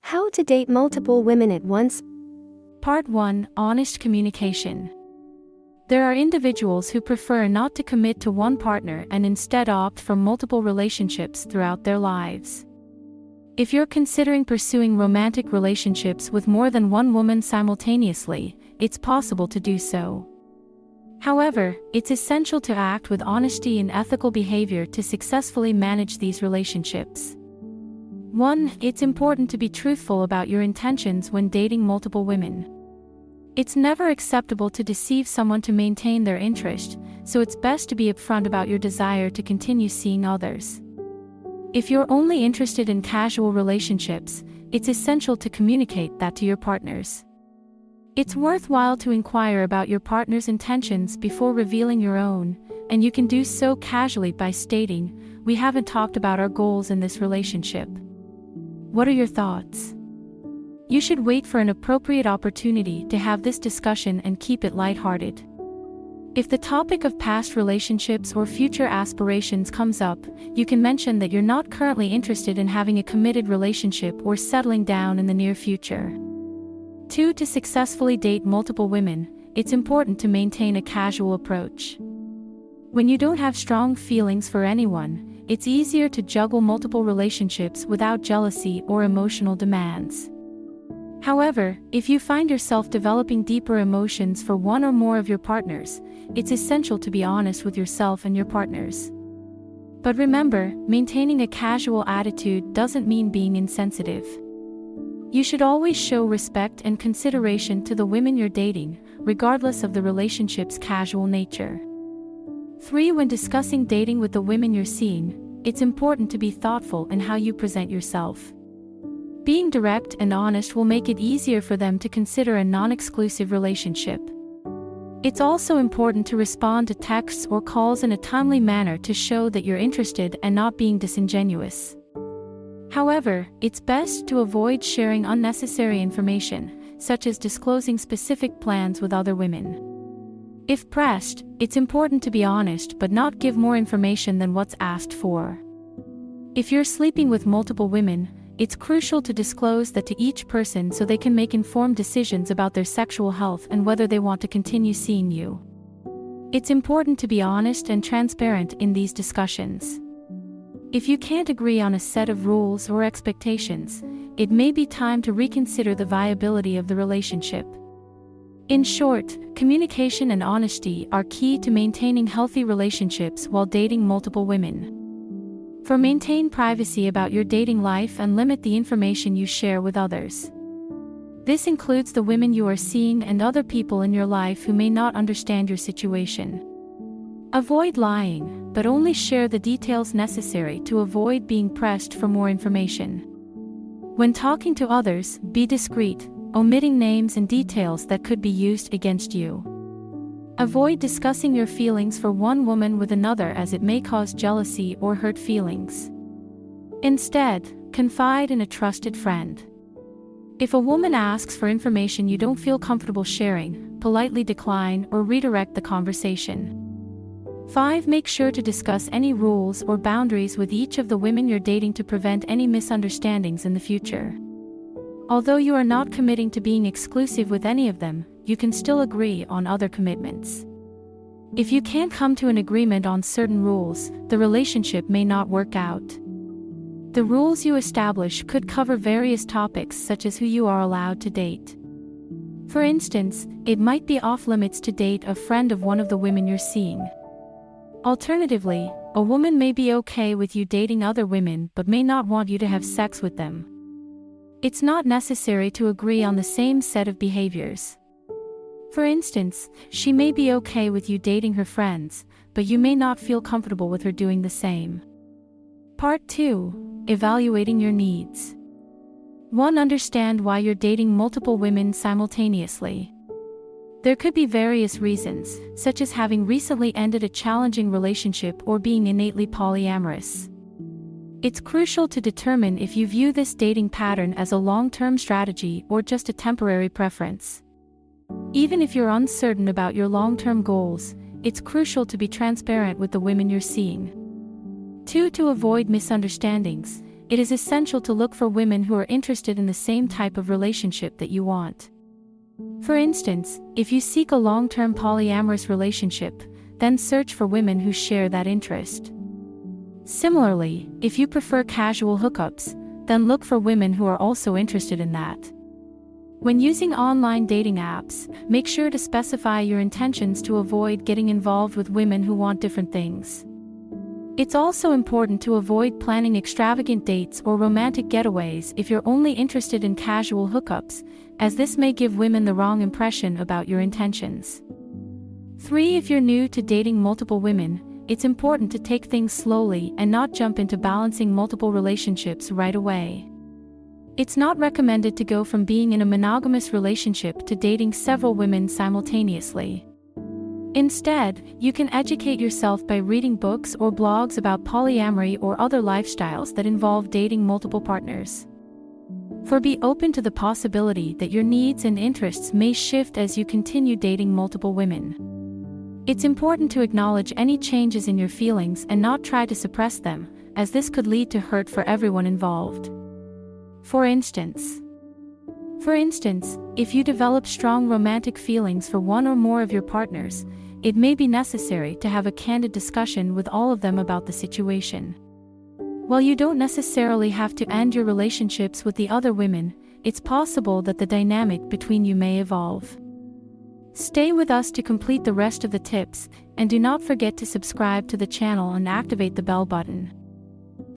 How to date multiple women at once. Part 1: Honest communication. There are individuals who prefer not to commit to one partner and instead opt for multiple relationships throughout their lives. If you're considering pursuing romantic relationships with more than one woman simultaneously, it's possible to do so. However, it's essential to act with honesty and ethical behavior to successfully manage these relationships. 1. It's important to be truthful about your intentions when dating multiple women. It's never acceptable to deceive someone to maintain their interest, so it's best to be upfront about your desire to continue seeing others. If you're only interested in casual relationships, it's essential to communicate that to your partners. It's worthwhile to inquire about your partner's intentions before revealing your own, and you can do so casually by stating, "We haven't talked about our goals in this relationship." What are your thoughts? You should wait for an appropriate opportunity to have this discussion and keep it lighthearted. If the topic of past relationships or future aspirations comes up, you can mention that you're not currently interested in having a committed relationship or settling down in the near future. 2. To successfully date multiple women, it's important to maintain a casual approach. When you don't have strong feelings for anyone, it's easier to juggle multiple relationships without jealousy or emotional demands. However, if you find yourself developing deeper emotions for one or more of your partners, it's essential to be honest with yourself and your partners. But remember, maintaining a casual attitude doesn't mean being insensitive. You should always show respect and consideration to the women you're dating, regardless of the relationship's casual nature. 3. When discussing dating with the women you're seeing, it's important to be thoughtful in how you present yourself. Being direct and honest will make it easier for them to consider a non-exclusive relationship. It's also important to respond to texts or calls in a timely manner to show that you're interested and not being disingenuous. However, it's best to avoid sharing unnecessary information, such as disclosing specific plans with other women. If pressed, it's important to be honest but not give more information than what's asked for. If you're sleeping with multiple women, it's crucial to disclose that to each person so they can make informed decisions about their sexual health and whether they want to continue seeing you. It's important to be honest and transparent in these discussions. If you can't agree on a set of rules or expectations, it may be time to reconsider the viability of the relationship. In short, communication and honesty are key to maintaining healthy relationships while dating multiple women. Maintain privacy about your dating life and limit the information you share with others. This includes the women you are seeing and other people in your life who may not understand your situation. Avoid lying, but only share the details necessary to avoid being pressed for more information. When talking to others, be discreet, omitting names and details that could be used against you. Avoid discussing your feelings for one woman with another as it may cause jealousy or hurt feelings. Instead, confide in a trusted friend. If a woman asks for information you don't feel comfortable sharing, politely decline or redirect the conversation. 5. Make sure to discuss any rules or boundaries with each of the women you're dating to prevent any misunderstandings in the future. Although you are not committing to being exclusive with any of them, you can still agree on other commitments. If you can't come to an agreement on certain rules, the relationship may not work out. The rules you establish could cover various topics such as who you are allowed to date. For instance, it might be off-limits to date a friend of one of the women you're seeing. Alternatively, a woman may be okay with you dating other women but may not want you to have sex with them. It's not necessary to agree on the same set of behaviors. For instance, she may be okay with you dating her friends, but you may not feel comfortable with her doing the same. Part 2: Evaluating your needs. 1. Understand why you're dating multiple women simultaneously. There could be various reasons, such as having recently ended a challenging relationship or being innately polyamorous. It's crucial to determine if you view this dating pattern as a long-term strategy or just a temporary preference. Even if you're uncertain about your long-term goals, it's crucial to be transparent with the women you're seeing. 2. To avoid misunderstandings, it is essential to look for women who are interested in the same type of relationship that you want. For instance, if you seek a long-term polyamorous relationship, then search for women who share that interest. Similarly, if you prefer casual hookups, then look for women who are also interested in that. When using online dating apps, make sure to specify your intentions to avoid getting involved with women who want different things. It's also important to avoid planning extravagant dates or romantic getaways if you're only interested in casual hookups, as this may give women the wrong impression about your intentions. 3. If you're new to dating multiple women, it's important to take things slowly and not jump into balancing multiple relationships right away. It's not recommended to go from being in a monogamous relationship to dating several women simultaneously. Instead, you can educate yourself by reading books or blogs about polyamory or other lifestyles that involve dating multiple partners. Be open to the possibility that your needs and interests may shift as you continue dating multiple women. It's important to acknowledge any changes in your feelings and not try to suppress them, as this could lead to hurt for everyone involved. For instance, if you develop strong romantic feelings for one or more of your partners, it may be necessary to have a candid discussion with all of them about the situation. While you don't necessarily have to end your relationships with the other women, it's possible that the dynamic between you may evolve. Stay with us to complete the rest of the tips, and do not forget to subscribe to the channel and activate the bell button.